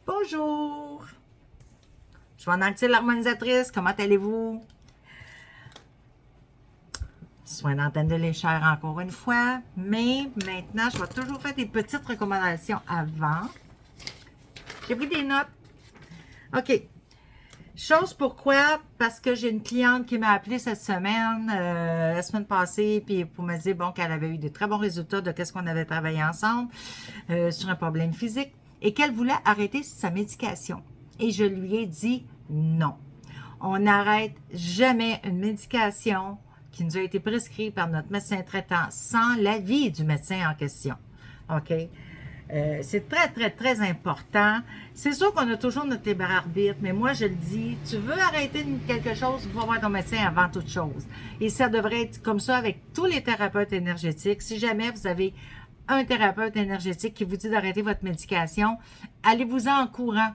Bonjour! Je suis Nancy l'harmonisatrice. Comment allez-vous? Soin d'antenne de l'échelle encore une fois. Mais maintenant, je vais toujours faire des petites recommandations avant. J'ai pris des notes. OK. Chose pourquoi? Parce que j'ai une cliente qui m'a appelé cette semaine, la semaine passée, puis pour me dire bon, qu'elle avait eu de très bons résultats de ce qu'on avait travaillé ensemble sur un problème physique et qu'elle voulait arrêter sa médication. Et je lui ai dit non. On n'arrête jamais une médication qui nous a été prescrite par notre médecin traitant sans l'avis du médecin en question. OK? C'est très, très, très important. C'est sûr qu'on a toujours notre libre arbitre, mais moi, je le dis, tu veux arrêter quelque chose, va voir ton médecin avant toute chose. Et ça devrait être comme ça avec tous les thérapeutes énergétiques. Si jamais vous avez un thérapeute énergétique qui vous dit d'arrêter votre médication, allez-vous-en en courant.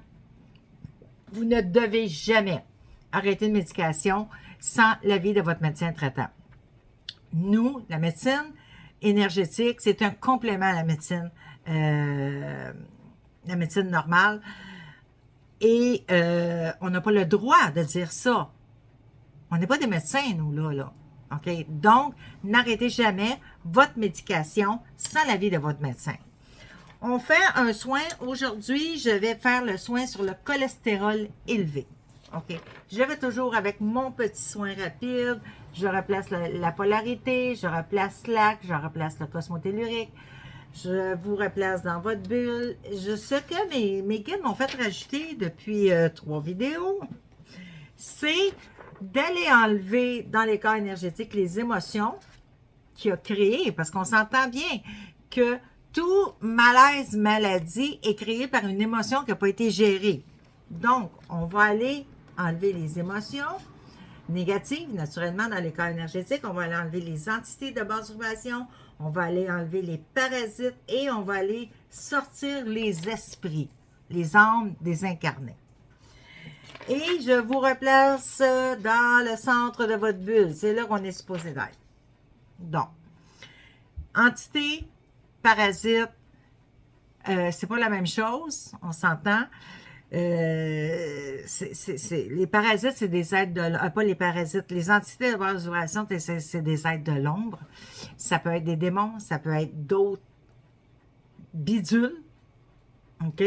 Vous ne devez jamais arrêter une médication sans l'avis de votre médecin traitant. Nous, la médecine énergétique, c'est un complément à la médecine normale. Et on n'a pas le droit de dire ça. On n'est pas des médecins, nous, là. OK? Donc, n'arrêtez jamais votre médication sans l'avis de votre médecin. On fait un soin. Aujourd'hui, je vais faire le soin sur le cholestérol élevé. OK? Je vais toujours avec mon petit soin rapide. Je replace la polarité, je replace l'AC, je replace le cosmotellurique. Je vous replace dans votre bulle. Ce que mes guides m'ont fait rajouter depuis 3 vidéos, c'est d'aller enlever dans les corps énergétiques les émotions qu'il a créées, parce qu'on s'entend bien que tout malaise, maladie est créé par une émotion qui n'a pas été gérée. Donc, on va aller enlever les émotions négatives, naturellement, dans les corps énergétiques. On va aller enlever les entités de basse vibration, on va aller enlever les parasites et on va aller sortir les esprits, les âmes désincarnées. Et je vous replace dans le centre de votre bulle. C'est là qu'on est supposé d'être. Donc, entité, parasite, c'est pas la même chose, on s'entend. Les parasites, c'est des êtres pas les parasites, les entités de basse vibration, c'est des êtres de l'ombre. Ça peut être des démons, ça peut être d'autres bidules, OK?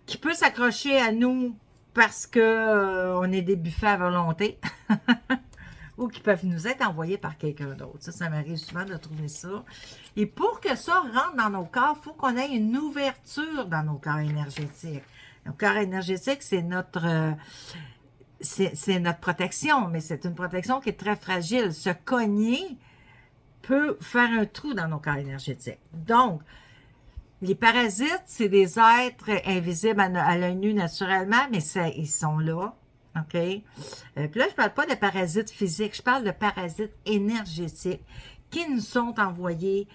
Qui peut s'accrocher à nous parce que on est des buffets à volonté. Ou qui peuvent nous être envoyés par quelqu'un d'autre. Ça m'arrive souvent de trouver ça. Et pour que ça rentre dans nos corps, il faut qu'on ait une ouverture dans nos corps énergétiques. Nos corps énergétiques, c'est notre protection, mais c'est une protection qui est très fragile. Se cogner peut faire un trou dans nos corps énergétiques. Donc, les parasites, c'est des êtres invisibles à l'œil nu naturellement, mais ils sont là. OK? Puis là, je ne parle pas de parasites physiques, je parle de parasites énergétiques qui nous sont envoyés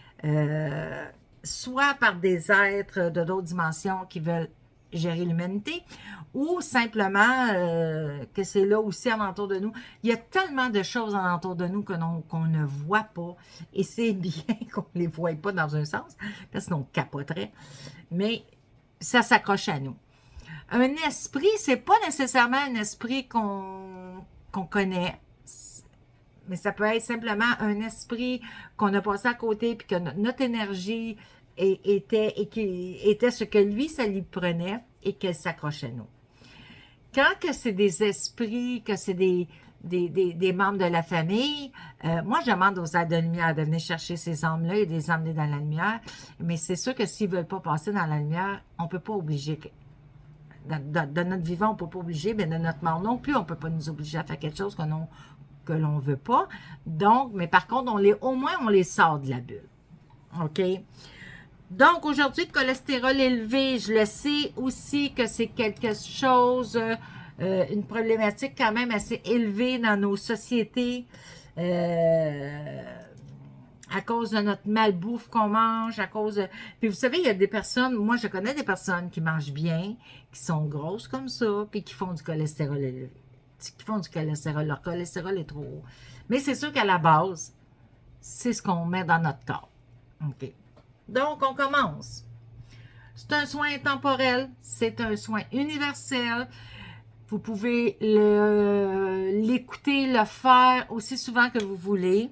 soit par des êtres de d'autres dimensions qui veulent gérer l'humanité, ou simplement que c'est là aussi alentour de nous. Il y a tellement de choses alentour de nous qu'on ne voit pas, et c'est bien qu'on ne les voie pas dans un sens, parce que sinon on capoterait, mais ça s'accroche à nous. Un esprit, c'est pas nécessairement un esprit qu'on connaît, mais ça peut être simplement un esprit qu'on a passé à côté, puis que notre énergie était ce que lui, ça lui prenait, et qu'elle s'accroche à nous. Quand que c'est des esprits, que c'est des membres de la famille, moi, je demande aux êtres de lumière de venir chercher ces âmes-là et de les emmener dans la lumière, mais c'est sûr que s'ils ne veulent pas passer dans la lumière, on ne peut pas obliger. De notre vivant, on ne peut pas obliger, mais de notre mort non plus, on ne peut pas nous obliger à faire quelque chose que l'on ne veut pas. Donc, mais par contre, au moins, on les sort de la bulle. OK? Donc, aujourd'hui, le cholestérol élevé, je le sais aussi que c'est quelque chose, une problématique quand même assez élevée dans nos sociétés. À cause de notre malbouffe qu'on mange, à cause de... Puis vous savez, il y a des personnes, moi je connais des personnes qui mangent bien, qui sont grosses comme ça, puis qui font du cholestérol élevé. Qui font du cholestérol, leur cholestérol est trop haut. Mais c'est sûr qu'à la base, c'est ce qu'on met dans notre corps. OK. Donc, on commence. C'est un soin intemporel, c'est un soin universel. Vous pouvez l'écouter, le faire aussi souvent que vous voulez.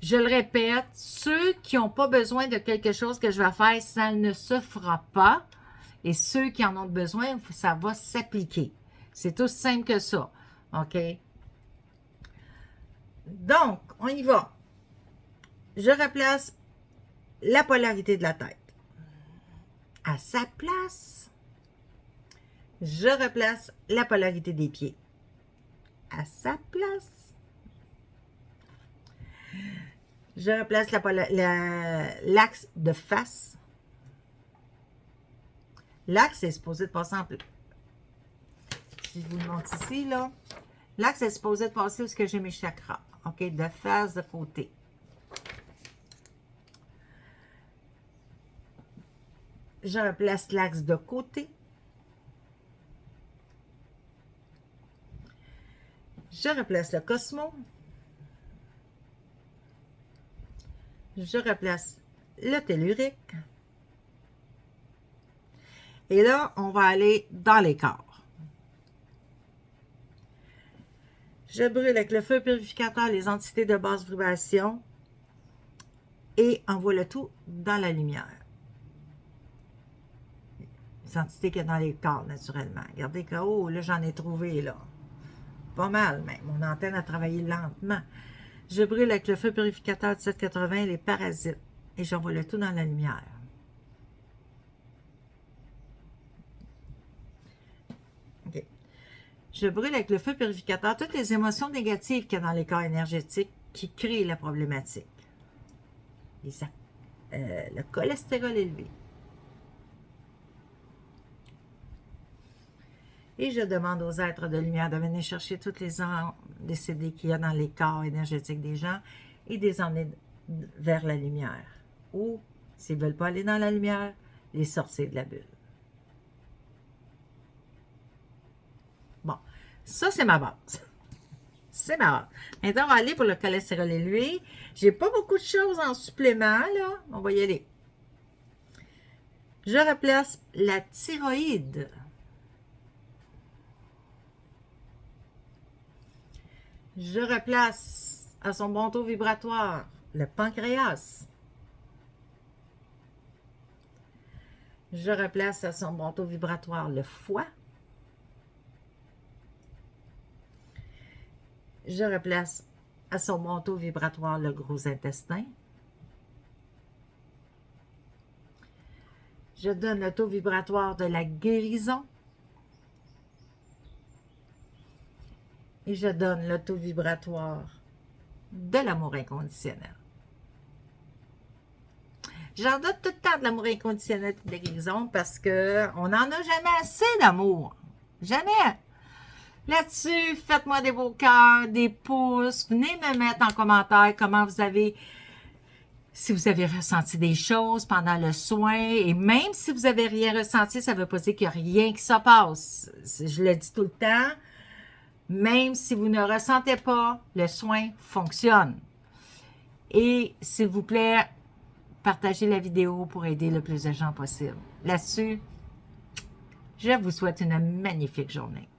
Je le répète, ceux qui n'ont pas besoin de quelque chose que je vais faire, ça ne se fera pas. Et ceux qui en ont besoin, ça va s'appliquer. C'est aussi simple que ça. OK? Donc, on y va. Je replace la polarité de la tête. À sa place, je replace la polarité des pieds. À sa place, je replace l'axe de face. L'axe est supposé de passer en plus. Si je vous le montre ici, là, l'axe est supposé de passer où est-ce que j'ai mes chakras. OK, de face, de côté. Je replace l'axe de côté. Je replace le cosmo. Je replace le tellurique. Et là, on va aller dans les corps. Je brûle avec le feu purificateur les entités de basse vibration et envoie le tout dans la lumière. Les entités qu'il y a dans les corps, naturellement. Regardez que, oh, là, j'en ai trouvé, là. Pas mal, mais mon antenne a travaillé lentement. Je brûle avec le feu purificateur de 780 les parasites et j'envoie le tout dans la lumière. OK. Je brûle avec le feu purificateur toutes les émotions négatives qu'il y a dans les corps énergétiques qui créent la problématique. Le cholestérol élevé. Et je demande aux êtres de lumière de venir chercher toutes les âmes décédées qu'il y a dans les corps énergétiques des gens et de les emmener vers la lumière. Ou, s'ils ne veulent pas aller dans la lumière, les sortir de la bulle. Bon, ça c'est ma base. C'est ma base. Maintenant, on va aller pour le cholestérol élevé. J'ai pas beaucoup de choses en supplément, là. On va y aller. Je replace la thyroïde. Je replace à son bon taux vibratoire le pancréas. Je replace à son bon taux vibratoire le foie. Je replace à son bon taux vibratoire le gros intestin. Je donne le taux vibratoire de la guérison. Et je donne le taux vibratoire de l'amour inconditionnel. J'en donne tout le temps de l'amour inconditionnel et de la guérison parce qu'on n'en a jamais assez d'amour. Jamais. Là-dessus, faites-moi des beaux cœurs, des pouces. Venez me mettre en commentaire comment vous avez, si vous avez ressenti des choses pendant le soin. Et même si vous n'avez rien ressenti, ça ne veut pas dire qu'il n'y a rien qui se passe. Je le dis tout le temps. Même si vous ne ressentez pas, le soin fonctionne. Et s'il vous plaît, partagez la vidéo pour aider le plus de gens possible. Là-dessus, je vous souhaite une magnifique journée.